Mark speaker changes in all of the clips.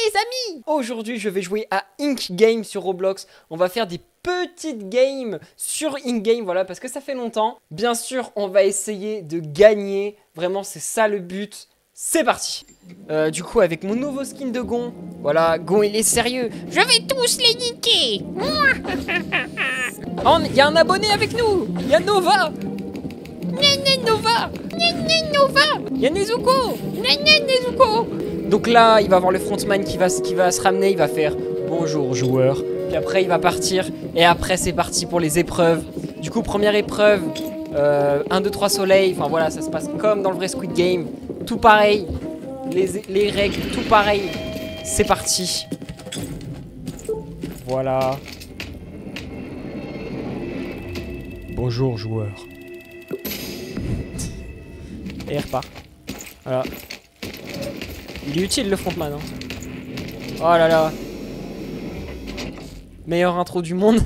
Speaker 1: les amis! Aujourd'hui je vais jouer à Ink Game sur Roblox. On va faire des petites games sur Ink Game, voilà, parce que ça fait longtemps. Bien sûr on va essayer de gagner, vraiment c'est ça le but. C'est parti. Du coup avec mon nouveau skin de Gon, voilà, Gon il est sérieux. Je vais tous les niquer. Oh, il y a un abonné avec nous. Il y a Nova. Nova. Nova. Il y a Nezuko. Nezuko. Donc là, il va avoir le frontman qui va se ramener, il va faire bonjour joueur. Puis après, il va partir. Et après, c'est parti pour les épreuves. Du coup, première épreuve, 1, 2, 3 soleil. Enfin voilà, ça se passe comme dans le vrai Squid Game. Tout pareil. Les règles, tout pareil. C'est parti. Voilà. Bonjour joueur. Et il repart. Voilà. Il est utile le frontman hein. Oh là là. Meilleure intro du monde.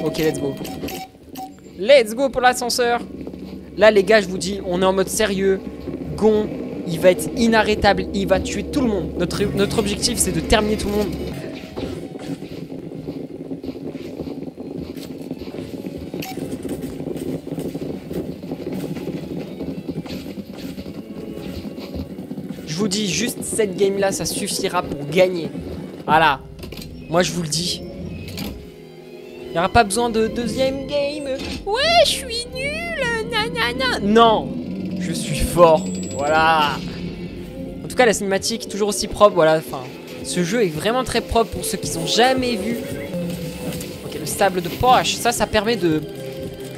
Speaker 1: Ok, let's go. Let's go pour l'ascenseur. Là les gars, je vous dis, on est en mode sérieux. Gon, il va être inarrêtable. Il va tuer tout le monde. Notre objectif c'est de terminer tout le monde. Je vous dis, juste cette game là, ça suffira pour gagner. Voilà. Moi je vous le dis. Il n'y aura pas besoin de deuxième game. Ouais, je suis nul. Nanana. Non, je suis fort. Voilà. En tout cas, la cinématique, toujours aussi propre. Voilà. Enfin, ce jeu est vraiment très propre pour ceux qui n'ont jamais vu. Ok, le sable de poche. Ça permet de...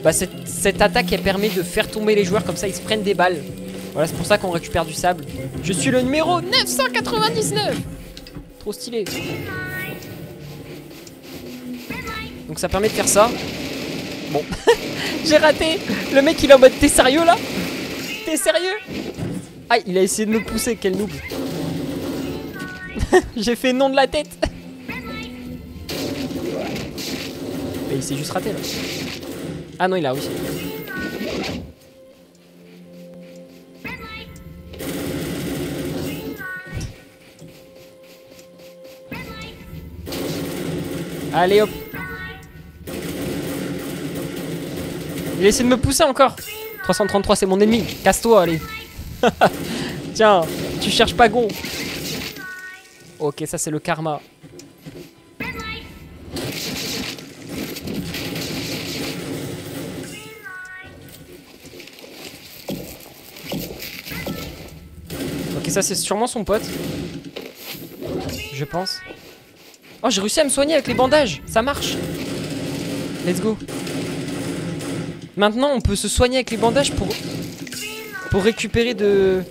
Speaker 1: Bah, cette attaque, elle permet de faire tomber les joueurs. Comme ça, ils se prennent des balles. Voilà, c'est pour ça qu'on récupère du sable. Je suis le numéro 999. Trop stylé. Donc ça permet de faire ça. Bon, j'ai raté. Le mec il est en mode t'es sérieux là? T'es sérieux? Ah, il a essayé de me pousser, quel noob. J'ai fait non de la tête. Mais il s'est juste raté là. Ah non, il a réussi. Allez hop. Il a essayé de me pousser encore. 333 c'est mon ennemi. Casse-toi, allez. Tiens, tu cherches pas Gon. Ok, ça c'est le karma. Ok, ça c'est sûrement son pote. Je pense. Oh, j'ai réussi à me soigner avec les bandages. Ça marche. Let's go. Maintenant, on peut se soigner avec les bandages pour récupérer de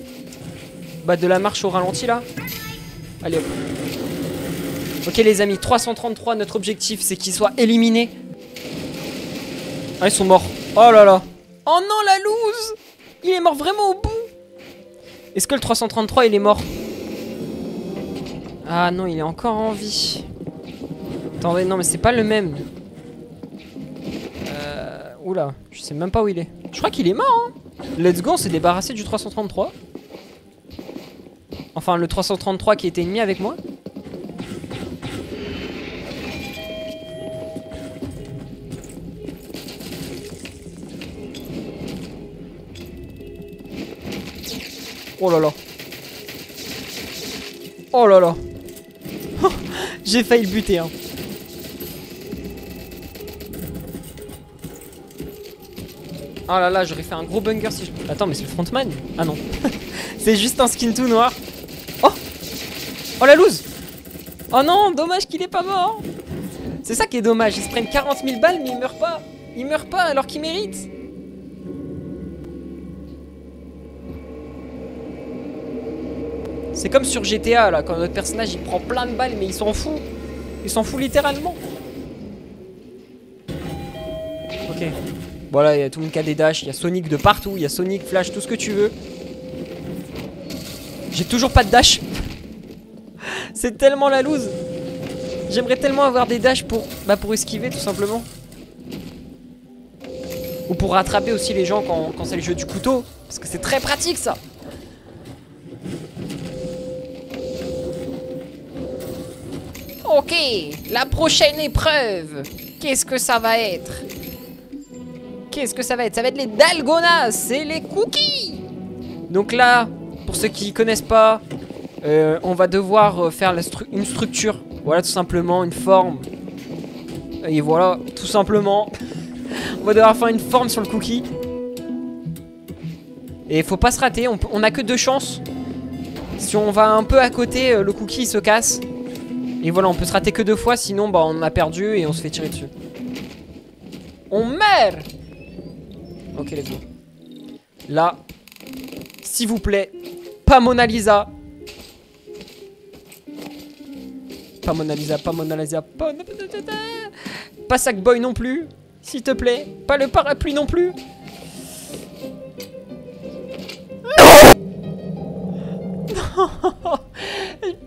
Speaker 1: la marche au ralenti, là. Allez, hop. Ok, les amis, 333, notre objectif, c'est qu'ils soient éliminés. Ah, ils sont morts. Oh là là. Oh non, la loose. Il est mort vraiment au bout. Est-ce que le 333, il est mort? Ah non, il est encore en vie. Attendez, non mais c'est pas le même. Oula, je sais même pas où il est. Je crois qu'il est mort hein. Let's go, on s'est débarrassé du 333. Enfin le 333 qui était ennemi avec moi. Oh là là. Oh là là. J'ai failli le buter hein. Oh là là, j'aurais fait un gros bunker si je... Attends, mais c'est le frontman? Ah non. C'est juste un skin tout noir. Oh. Oh la loose. Oh non, dommage qu'il est pas mort. C'est ça qui est dommage, ils se prennent 40 000 balles mais ils meurent pas. Ils meurent pas alors qu'ils méritent. C'est comme sur GTA là, quand notre personnage il prend plein de balles mais il s'en fout. Il s'en fout littéralement. Ok. Voilà, il y a tout le monde qui a des dashs, il y a Sonic de partout, il y a Sonic, Flash, tout ce que tu veux. J'ai toujours pas de dash. C'est tellement la loose. J'aimerais tellement avoir des dashs pour esquiver tout simplement. Ou pour rattraper aussi les gens quand c'est le jeu du couteau. Parce que c'est très pratique ça. Ok, la prochaine épreuve. Qu'est-ce que ça va être? Qu'est-ce que ça va être? Ça va être les dalgonas et les cookies. Donc là, pour ceux qui connaissent pas, on va devoir faire une structure. Voilà, tout simplement, une forme. Et voilà, tout simplement. On va devoir faire une forme sur le cookie. Et il faut pas se rater, on a que 2 chances. Si on va un peu à côté, le cookie il se casse. Et voilà, on peut se rater que 2 fois, sinon bah, on a perdu et on se fait tirer dessus. On meurt. Ok, let's go. Là, s'il vous plaît, pas Mona Lisa. Pas Mona Lisa, pas Mona Lisa, pas... Pas Sackboy non plus, s'il te plaît. Pas le parapluie non plus.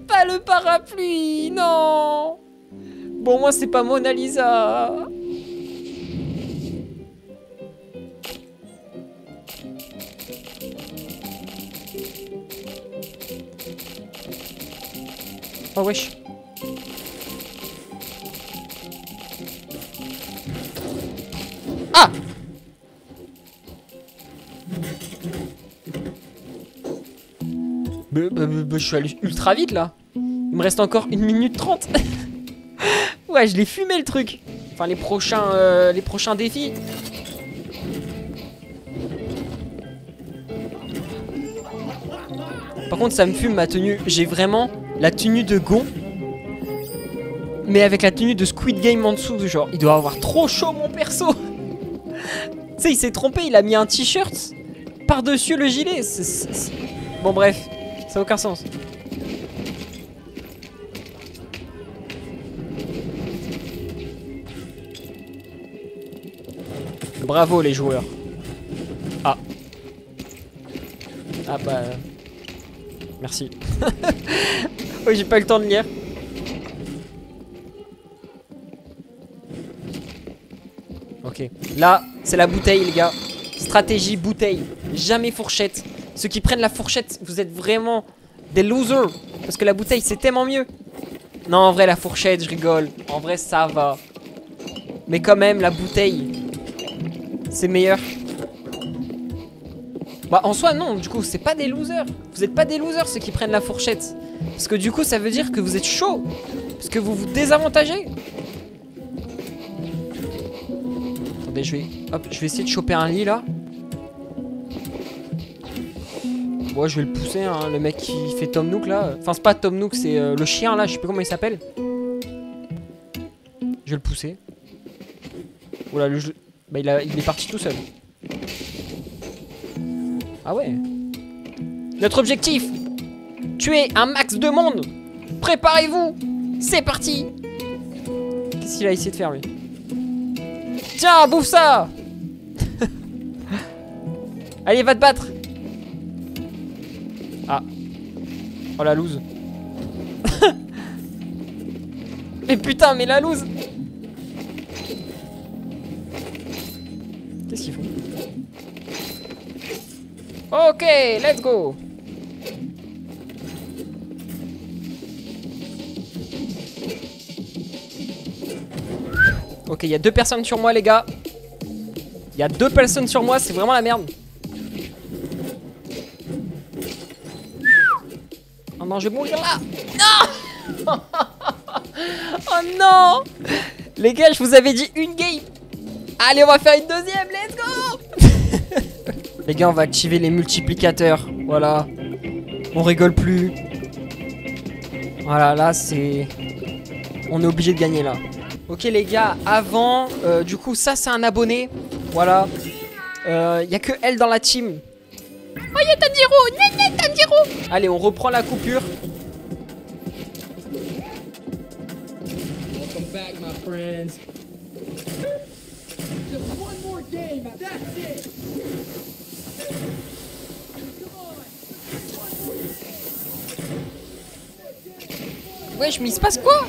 Speaker 1: Pas le parapluie, non. Bon, moi c'est pas Mona Lisa. Oh wesh. Ah. Je suis allé ultra vite là. Il me reste encore 1 minute 30. Ouais, je l'ai fumé le truc. Enfin, les prochains défis. Par contre, ça me fume ma tenue. J'ai vraiment la tenue de Gon, mais avec la tenue de Squid Game en dessous. Genre, il doit avoir trop chaud, mon perso. Tu sais, il s'est trompé. Il a mis un t-shirt par-dessus le gilet. Bon, bref. Ça n'a aucun sens. Bravo les joueurs. Ah. Ah bah... Merci. Oui, j'ai pas eu le temps de lire. Ok. Là, c'est la bouteille les gars. Stratégie bouteille. Jamais fourchette. Ceux qui prennent la fourchette, vous êtes vraiment des losers. Parce que la bouteille, c'est tellement mieux. Non, en vrai, la fourchette, je rigole. En vrai, ça va. Mais quand même, la bouteille, c'est meilleur. Bah, en soi, non. Du coup, c'est pas des losers. Vous êtes pas des losers, ceux qui prennent la fourchette. Parce que du coup, ça veut dire que vous êtes chaud. Parce que vous vous désavantagez. Attendez, je vais essayer de choper un lit, là. Ouais, je vais le pousser, hein, le mec qui fait Tom Nook là. Enfin, c'est pas Tom Nook, c'est le chien là, je sais plus comment il s'appelle. Je vais le pousser. Oula, bah, il est parti tout seul. Ah ouais. Notre objectif, tuer un max de monde. Préparez-vous. C'est parti. Qu'est-ce qu'il a essayé de faire lui? Tiens, bouffe ça. Allez, va te battre. Ah. Oh la loose. Mais putain, mais la loose. Qu'est-ce qu'ils font? Ok, let's go. Ok, il y a 2 personnes sur moi les gars. Il y a 2 personnes sur moi, c'est vraiment la merde. Oh non, je vais mourir là. Non. Oh non. Les gars, je vous avais dit une game. Allez, on va faire une deuxième, let's go. Les gars, on va activer les multiplicateurs. Voilà. On rigole plus. Voilà, là, c'est... On est obligé de gagner, là. Ok, les gars, avant... du coup, ça, c'est un abonné. Voilà. Il n'y a que elle dans la team. Oh, y'a Tanjiro! Tanjiro! Allez, on reprend la coupure. Welcome back, my friends. Just one more game, that's it. Wesh, mais il se passe quoi?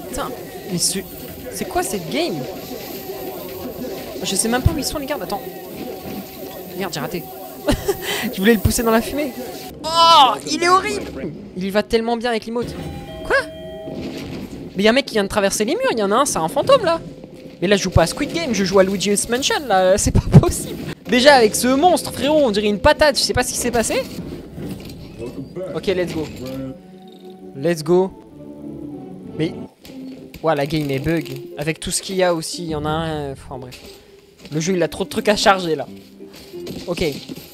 Speaker 1: Putain, mais c'est quoi cette game? Je sais même pas où ils sont les gardes, attends. Merde, j'ai raté. Je voulais le pousser dans la fumée. Oh, il est horrible. Il y va tellement bien avec l'emote. Quoi? Mais il y a un mec qui vient de traverser les murs. Il y en a un, c'est un fantôme là. Mais là je joue pas à Squid Game, je joue à Luigi's Mansion là, c'est pas possible. Déjà avec ce monstre frérot, on dirait une patate, je sais pas ce qui s'est passé. Ok, let's go. Let's go. Mais... ouais, la game est bug. Avec tout ce qu'il y a aussi, il y en a un... enfin bref. Le jeu il a trop de trucs à charger là. Ok,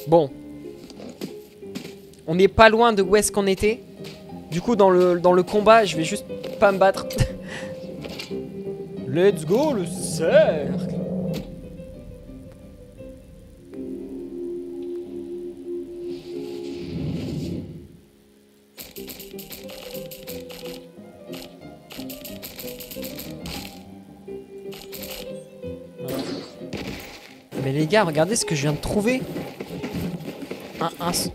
Speaker 1: bon. On n'est pas loin de où est-ce qu'on était. Du coup dans le combat, je vais juste pas me battre. Let's go le cercle. Mais les gars, regardez ce que je viens de trouver.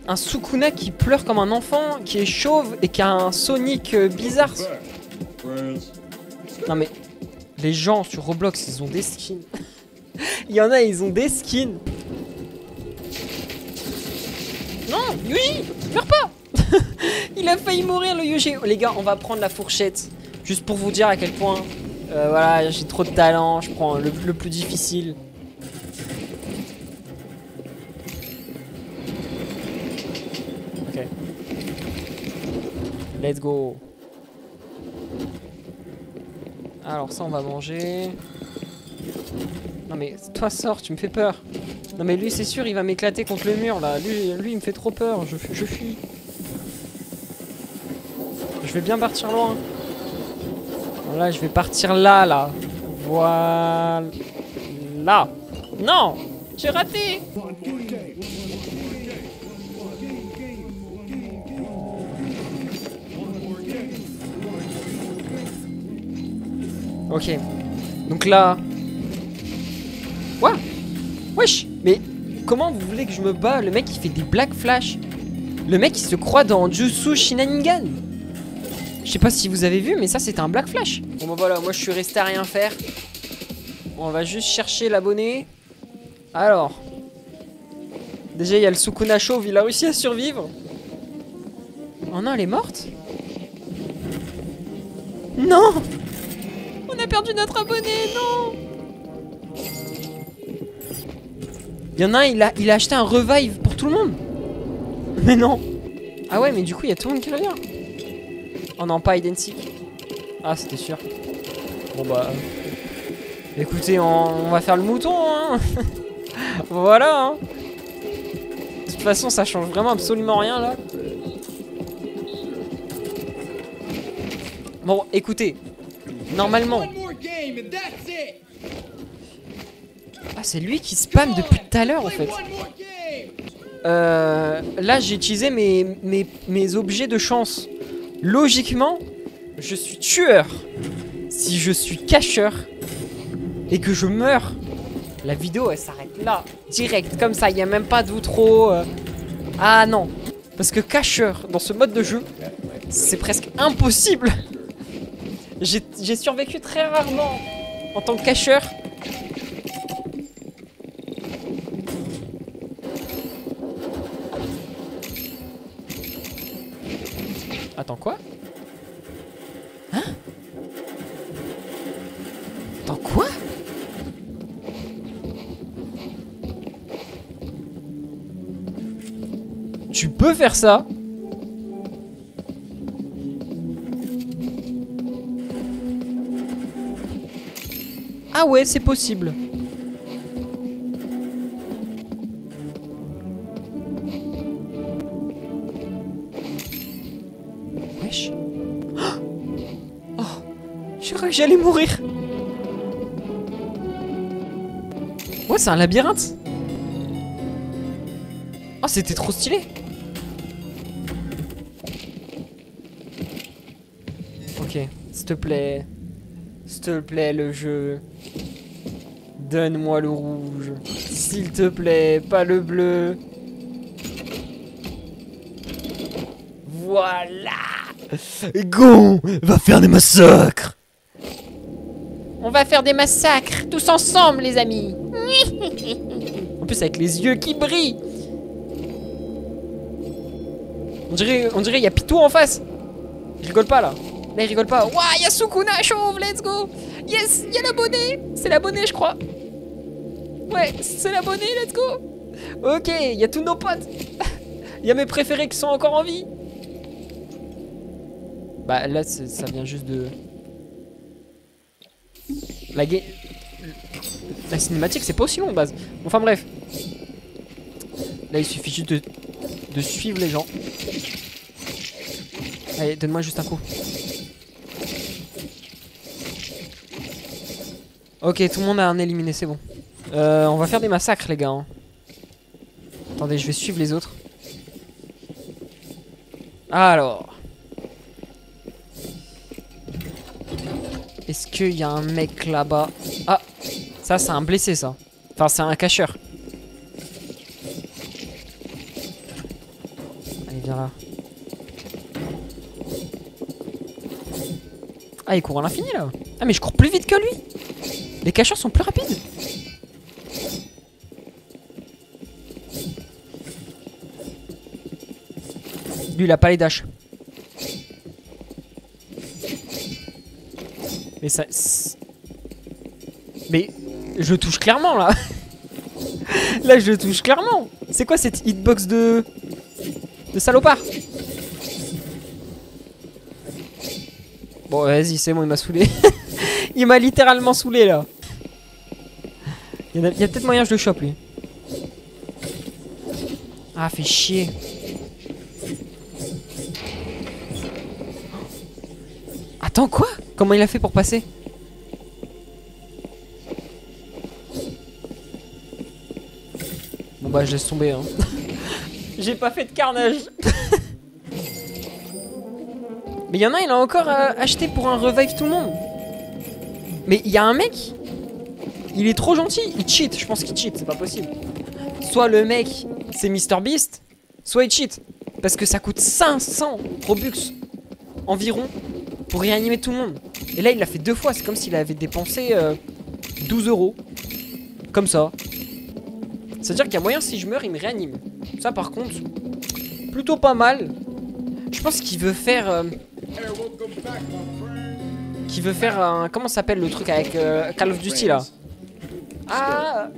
Speaker 1: Un Sukuna qui pleure comme un enfant, qui est chauve et qui a un Sonic bizarre. Non mais, les gens sur Roblox, ils ont des skins. Il y en a, ils ont des skins. Non, Yuji, meurs pas. Il a failli mourir le Yuji. Les gars, on va prendre la fourchette. Juste pour vous dire à quel point, voilà, j'ai trop de talent. Je prends le plus difficile. Ok. Let's go. Alors ça on va manger. Non mais toi sors, tu me fais peur. Non mais lui c'est sûr il va m'éclater contre le mur là. Lui il me fait trop peur, je fuis. Je vais bien partir loin. Voilà, je vais partir là. Voilà. Non, j'ai raté. Ok, donc là... Quoi? Wesh. Mais comment vous voulez que je me bats? Le mec il fait des black flash. Le mec il se croit dans Jutsu Shinanigan. Je sais pas si vous avez vu mais ça c'était un black flash. Bon bah voilà, moi je suis resté à rien faire. On va juste chercher l'abonné. Alors déjà il y a le Sukuna chauve, il a réussi à survivre. Oh non, elle est morte? Non! On a perdu notre abonné, non! Il y en a un, il a acheté un revive pour tout le monde. Mais non. Ah ouais, mais du coup, il y a tout le monde qui revient. Oh non, pas identique. Ah, c'était sûr. Bon bah... écoutez, on va faire le mouton, hein. Voilà, hein. De toute façon, ça change vraiment absolument rien, là. Bon, écoutez. Normalement... ah, c'est lui qui spam depuis tout à l'heure en fait. Là j'ai utilisé mes objets de chance. Logiquement, je suis tueur. Si je suis cacheur et que je meurs, la vidéo elle s'arrête là. Direct, comme ça, il n'y a même pas d'outro. Ah non. Parce que cacheur dans ce mode de jeu, c'est presque impossible. J'ai survécu très rarement en tant que cacheur. Attends, quoi? Hein? Attends, quoi? Tu peux faire ça? Ah ouais, c'est possible. Wesh. Oh, je crois que j'allais mourir. Ouais, c'est un labyrinthe. Oh, c'était trop stylé. Ok, s'il te plaît. S'il te plaît, le jeu. Donne-moi le rouge. S'il te plaît, pas le bleu. Voilà. Go, va faire des massacres. On va faire des massacres, tous ensemble, les amis. En plus, avec les yeux qui brillent. On dirait il y a Pitou en face. Je rigole pas là. Là il rigole pas. Ouah, il y a Sukuna chauve, let's go. Yes, il y a l'abonné. C'est l'abonné je crois. Ouais, c'est l'abonné, let's go. Ok, il y a tous nos potes. Il y a mes préférés qui sont encore en vie. Bah là ça vient juste de... La cinématique c'est pas aussi long de base. Enfin bref. Là il suffit juste de suivre les gens. Allez, donne-moi juste un coup. Ok, tout le monde a un éliminé, c'est bon. On va faire des massacres les gars. Hein. Attendez, je vais suivre les autres. Alors. Est-ce qu'il y a un mec là-bas? Ah, ça c'est un blessé ça. Enfin c'est un cacheur. Allez viens là. Ah il court à l'infini là. Ah mais je cours plus vite que lui. Les cacheurs sont plus rapides. Lui il a pas les dashs. Mais ça... Mais je touche clairement là. Là je touche clairement. C'est quoi cette hitbox de salopard? Bon vas-y c'est bon il m'a saoulé. Il m'a littéralement saoulé là. Il y a peut-être moyen que je le chope lui. Ah fait chier. Attends quoi? Comment il a fait pour passer? Bon bah je laisse tomber hein. J'ai pas fait de carnage. Mais il y en a il a encore acheté pour un revive tout le monde. Mais il y a un mec, il est trop gentil, il cheat, je pense qu'il cheat, c'est pas possible. Soit le mec c'est MrBeast, soit il cheat. Parce que ça coûte 500 Robux environ pour réanimer tout le monde. Et là il l'a fait 2 fois, c'est comme s'il avait dépensé 12 €. Comme ça. C'est-à-dire qu'il y a moyen si je meurs il me réanime. Ça par contre, plutôt pas mal. Je pense qu'il veut faire... un... Comment ça s'appelle le truc avec Call of Duty là? Ah,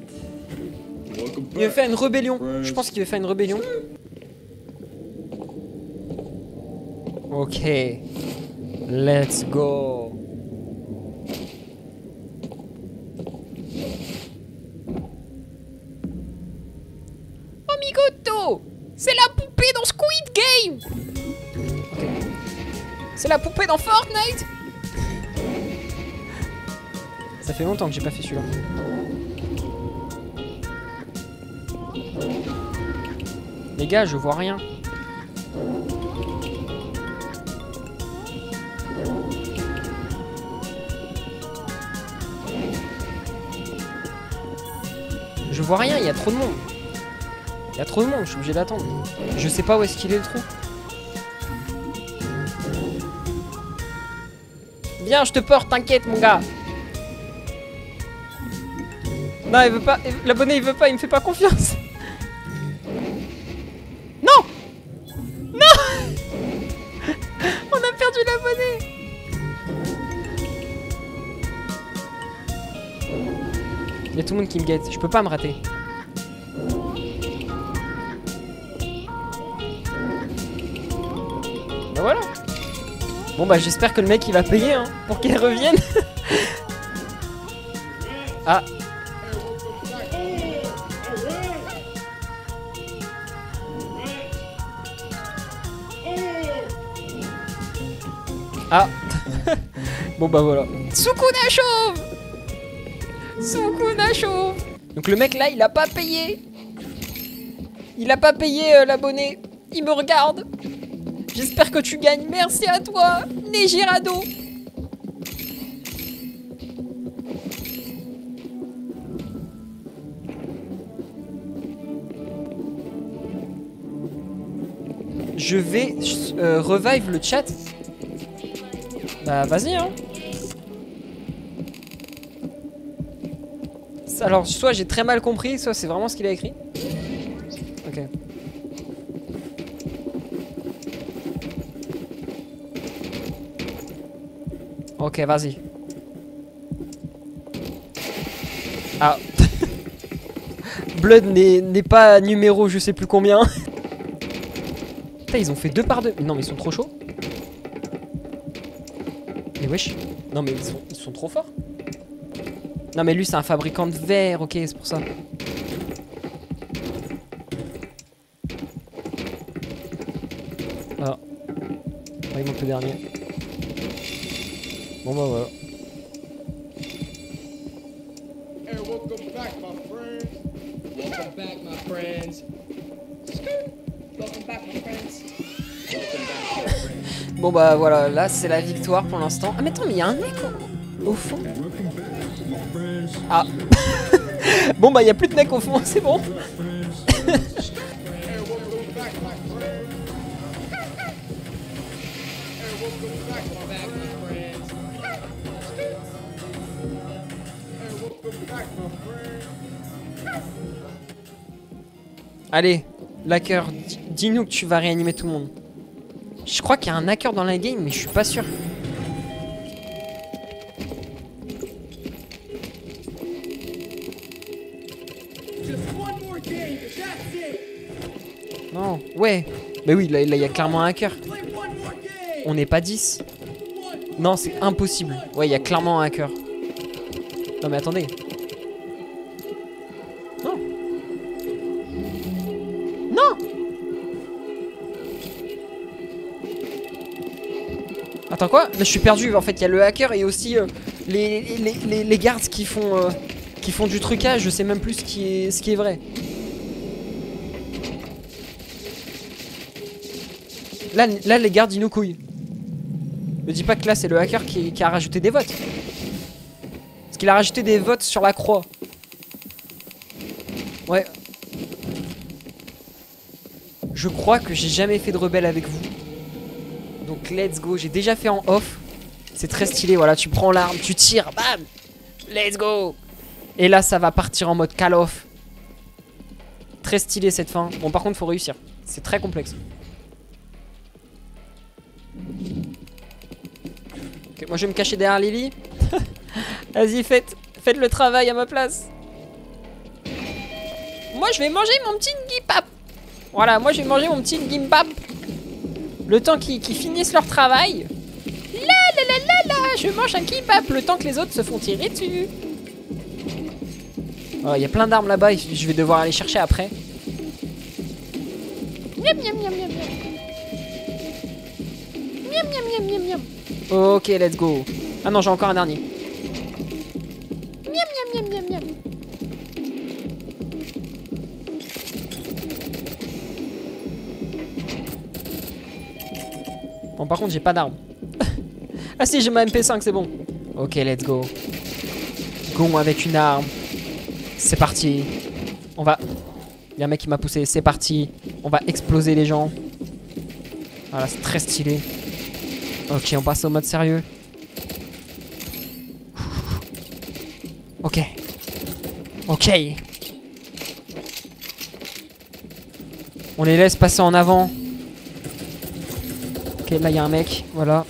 Speaker 1: il veut faire une rébellion. Je pense qu'il veut faire une rébellion. Ok. Let's go. Oh Migoto, c'est la poupée dans Squid Game. Okay. C'est la poupée dans Fortnite. Ça fait longtemps que j'ai pas fait celui-là. Les gars, je vois rien. Je vois rien, il y a trop de monde. Il y a trop de monde, je suis obligé d'attendre. Je sais pas où est-ce qu'il est le trou. Viens, je te porte, t'inquiète mon gars. Non, il veut pas. L'abonné, il veut pas, il me fait pas confiance. Non. Non. On a perdu l'abonné. Il y a tout le monde qui me guette, je peux pas me rater. Bah voilà. Bon bah j'espère que le mec il va payer hein, pour qu'il revienne. Ah. Ah. Bon bah voilà. Sukuna chauve. Sukuna chauve. Donc le mec là il a pas payé. Il a pas payé l'abonné. Il me regarde. J'espère que tu gagnes. Merci à toi, Nejirado. Je vais revive le chat. Bah vas-y hein. Alors soit j'ai très mal compris, soit c'est vraiment ce qu'il a écrit. Ok. Ok, vas-y. Ah. Blood n'est pas numéro je sais plus combien. Putain, ils ont fait 2 par 2. Non, mais ils sont trop chauds. Mais wesh. Non, mais ils sont trop forts. Non, mais lui, c'est un fabricant de verre. Ok, c'est pour ça. Ah. Ouais, il manque le dernier. Bon, bah voilà.
Speaker 2: Hey, welcome back, my friends. Welcome back, my friends. Welcome back, my friends. Welcome back, my friends.
Speaker 1: Bon, bah voilà, là, c'est la victoire pour l'instant. Ah, mais attends, mais il y a un mec au fond. Ah. Bon, bah, il n'y a plus de mec au fond, c'est bon. Allez, l'hacker, dis-nous que tu vas réanimer tout le monde. Je crois qu'il y a un hacker dans la game, mais je suis pas sûr. Non, ouais. Mais oui, là, il y a clairement un hacker. On n'est pas 10. Non, c'est impossible. Ouais, il y a clairement un hacker. Non, mais attendez. Non. Non. Attends, quoi? Là, je suis perdu. En fait, il y a le hacker et aussi les gardes qui font du trucage. Je sais même plus ce qui est vrai. Là, les gardes, ils nous couillent. Ne dis pas que là, c'est le hacker qui a rajouté des votes. Parce qu'il a rajouté des votes sur la croix. Ouais. Je crois que j'ai jamais fait de rebelle avec vous. Donc, let's go. J'ai déjà fait en off. C'est très stylé. Voilà, tu prends l'arme, tu tires. Bam! Let's go! Et là, ça va partir en mode call off. Très stylé cette fin. Bon, par contre, faut réussir. C'est très complexe. Ok, moi je vais me cacher derrière Lily. Vas-y, faites le travail à ma place. Moi je vais manger mon petit gimbap. Voilà, moi je vais manger mon petit gimbap. Le temps qu'ils finissent leur travail. La, je mange un gimbap le temps que les autres se font tirer dessus. Oh, y a plein d'armes là-bas, je vais devoir aller chercher après. Miam miam miam miam miam. Miam miam miam miam miam. Ok, let's go. Ah non, j'ai encore un dernier. Miam miam miam miam miam. Bon, par contre, j'ai pas d'arme. Ah si, j'ai ma MP5, c'est bon. Ok, let's go. Go avec une arme. C'est parti. On va... Il y a un mec qui m'a poussé, c'est parti. On va exploser les gens. Voilà, c'est très stylé. Ok, on passe au mode sérieux. Ok. Ok. On les laisse passer en avant. Ok, là il y a un mec, voilà.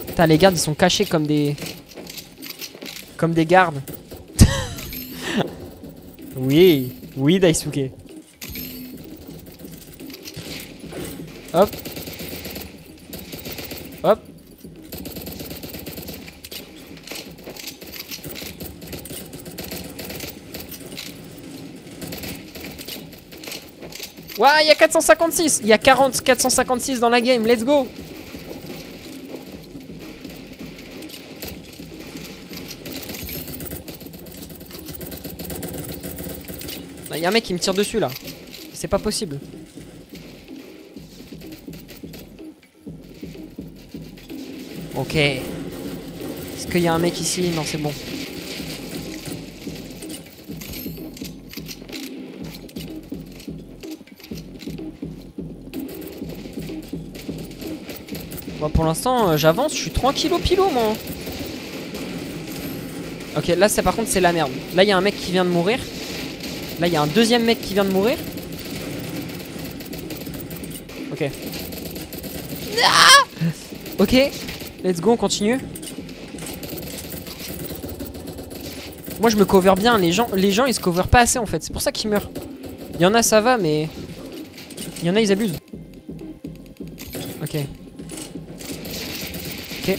Speaker 1: Putain, les gardes ils sont cachés comme des... Comme des gardes. Oui, oui Daisuke. Hop. Hop. Ouais, il y a 456. Il y a 456 dans la game. Let's go. Il y a un mec qui me tire dessus là. C'est pas possible. Ok. Est-ce qu'il y a un mec ici? Non, c'est bon. Bon, pour l'instant, j'avance. Je suis tranquillo pilo, moi. Ok, là, par contre, c'est la merde. Là, il y a un mec qui vient de mourir. Là, il y a un deuxième mec qui vient de mourir. Ok. Ah! Ok. Let's go, on continue. Moi je me cover bien, les gens ils se cover pas assez en fait, c'est pour ça qu'ils meurent. Il y en a ça va mais... Il y en a ils abusent. Ok. Ok.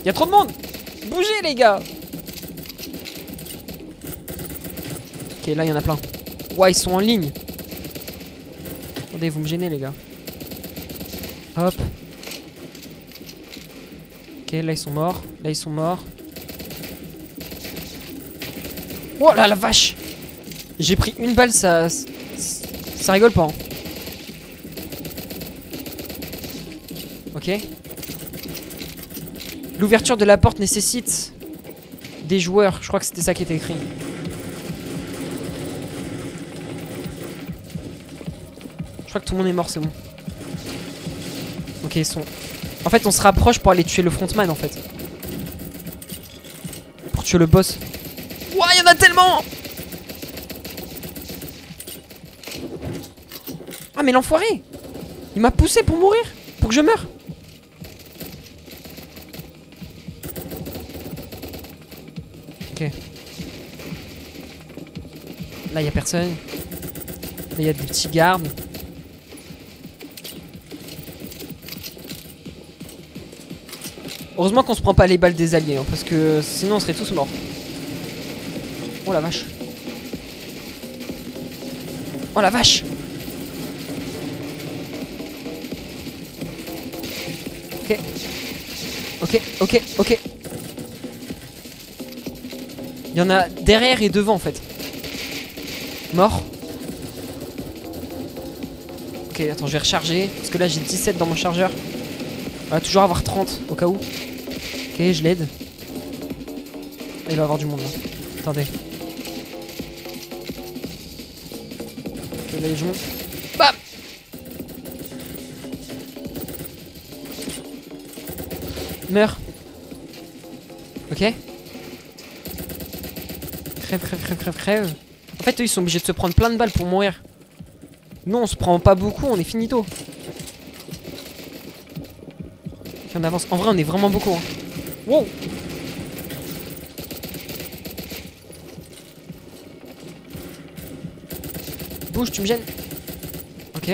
Speaker 1: Il y a trop de monde. Bougez les gars. Ok là il y en a plein. Ouais ils sont en ligne. Attendez vous me gênez les gars. Hop. Ok là ils sont morts. Là ils sont morts. Oh là la vache. J'ai pris une balle, ça rigole pas. Hein. Ok. L'ouverture de la porte nécessite des joueurs. Je crois que c'était ça qui était écrit. Je crois que tout le monde est mort, c'est bon. Ok, ils sont... En fait, on se rapproche pour aller tuer le frontman, en fait. Pour tuer le boss. Ouah, il y en a tellement! Ah, mais l'enfoiré! Il m'a poussé pour mourir! Pour que je meure! Ok. Là, il y a personne. Là, il y a des petits gardes. Heureusement qu'on se prend pas les balles des alliés, hein, parce que sinon on serait tous morts. Oh la vache. Oh la vache. Ok. Ok, ok, ok. Il y en a derrière et devant en fait. Mort. Ok, attends, je vais recharger. Parce que là j'ai 17 dans mon chargeur. On va toujours avoir 30 au cas où. Ok, je l'aide. Il va y avoir du monde là. Attendez. Ok, là je monte. Bam! Meurs. Ok. Crève, crève, crève, crève, crève. En fait, eux, ils sont obligés de se prendre plein de balles pour mourir. Nous, on se prend pas beaucoup, on est finito. Ok, on avance. En vrai, on est vraiment beaucoup. Hein. Wow! Bouge, tu me gênes. Ok.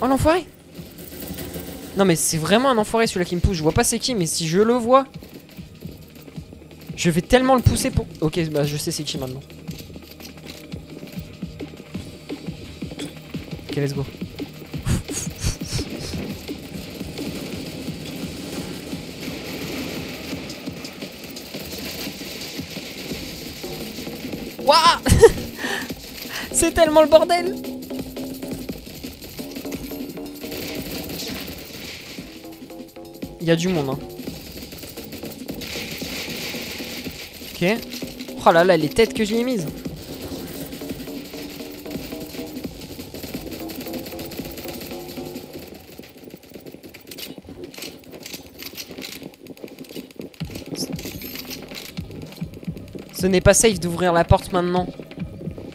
Speaker 1: Oh, l'enfoiré! Non, mais c'est vraiment un enfoiré celui-là qui me pousse. Je vois pas c'est qui, mais si je le vois, je vais tellement le pousser pour... Ok, bah je sais c'est qui maintenant. Ok, let's go. Wouah. C'est tellement le bordel. Il y a du monde hein. Ok. Oh là là les têtes que j'y ai mises. Ce n'est pas safe d'ouvrir la porte maintenant.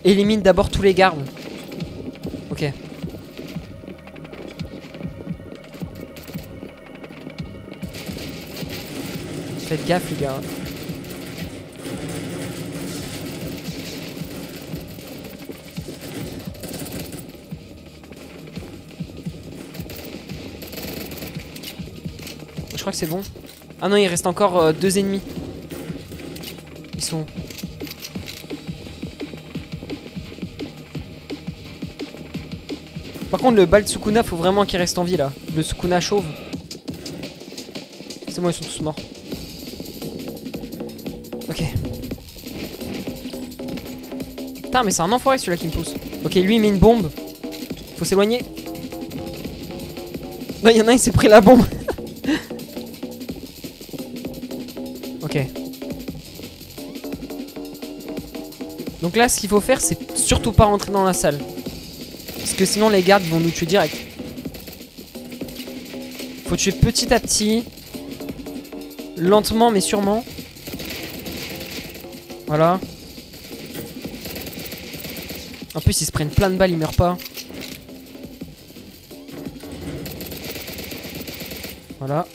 Speaker 1: Élimine d'abord tous les gardes. Ok. Faites gaffe les gars. Je crois que c'est bon. Ah non, il reste encore 2 ennemis. Ils sont... Par contre, le bal de Sukuna, faut vraiment qu'il reste en vie là. Le Sukuna chauve. C'est bon, ils sont tous morts. Ok. Putain, mais c'est un enfoiré celui-là qui me pousse. Ok, lui il met une bombe. Faut s'éloigner. Non, il y en a un, il s'est pris la bombe. Ok. Donc là, ce qu'il faut faire, c'est surtout pas rentrer dans la salle. Parce que sinon, les gardes vont nous tuer direct. Faut tuer petit à petit. Lentement, mais sûrement. Voilà. En plus, ils se prennent plein de balles, ils meurent pas. Voilà.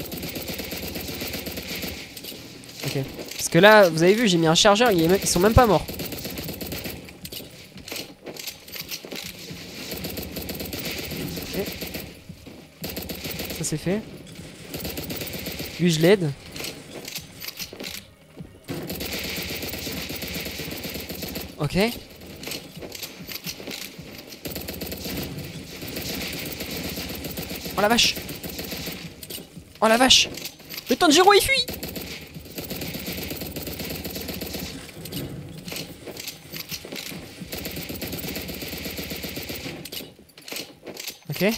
Speaker 1: Ok. Parce que là, vous avez vu, j'ai mis un chargeur, ils sont même pas morts. Ok. Ça c'est fait. Lui je l'aide. Ok. Oh la vache. Oh la vache. Le Tanjiro il fuit. Ok.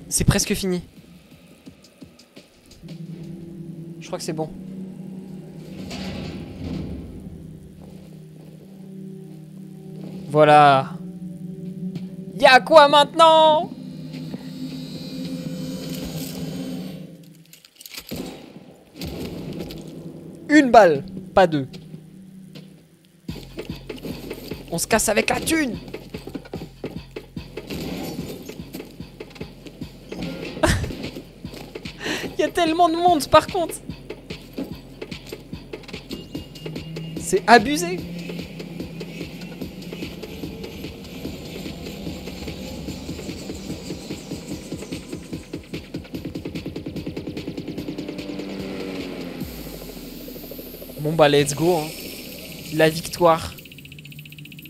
Speaker 1: C'est presque fini. Je crois que c'est bon. Voilà. Y'a quoi maintenant? Une balle, pas deux. On se casse avec la thune. Il y a tellement de monde par contre. C'est abusé. Bon bah let's go hein. La victoire.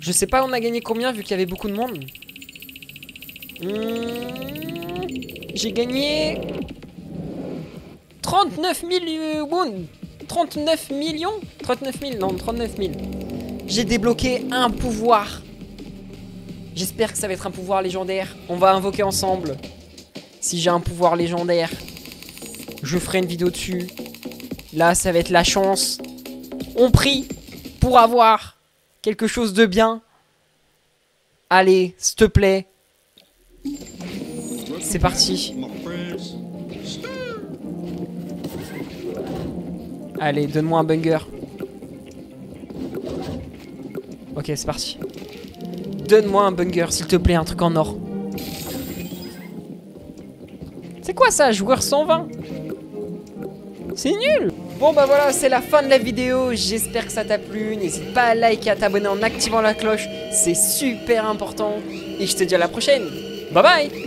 Speaker 1: Je sais pas on a gagné combien vu qu'il y avait beaucoup de monde. J'ai gagné 39 000 wounds. 39 millions 39 000, non 39 000. J'ai débloqué un pouvoir. J'espère que ça va être un pouvoir légendaire. On va invoquer ensemble. Si j'ai un pouvoir légendaire, je ferai une vidéo dessus. Là ça va être la chance. On prie pour avoir quelque chose de bien. Allez, s'il te plaît. C'est parti. Allez, donne-moi un banger. Ok, c'est parti. Donne-moi un banger, s'il te plaît, un truc en or. C'est quoi ça, joueur 120? C'est nul. Bon bah voilà, c'est la fin de la vidéo. J'espère que ça t'a plu. N'hésite pas à liker et à t'abonner en activant la cloche. C'est super important. Et je te dis à la prochaine. Bye bye.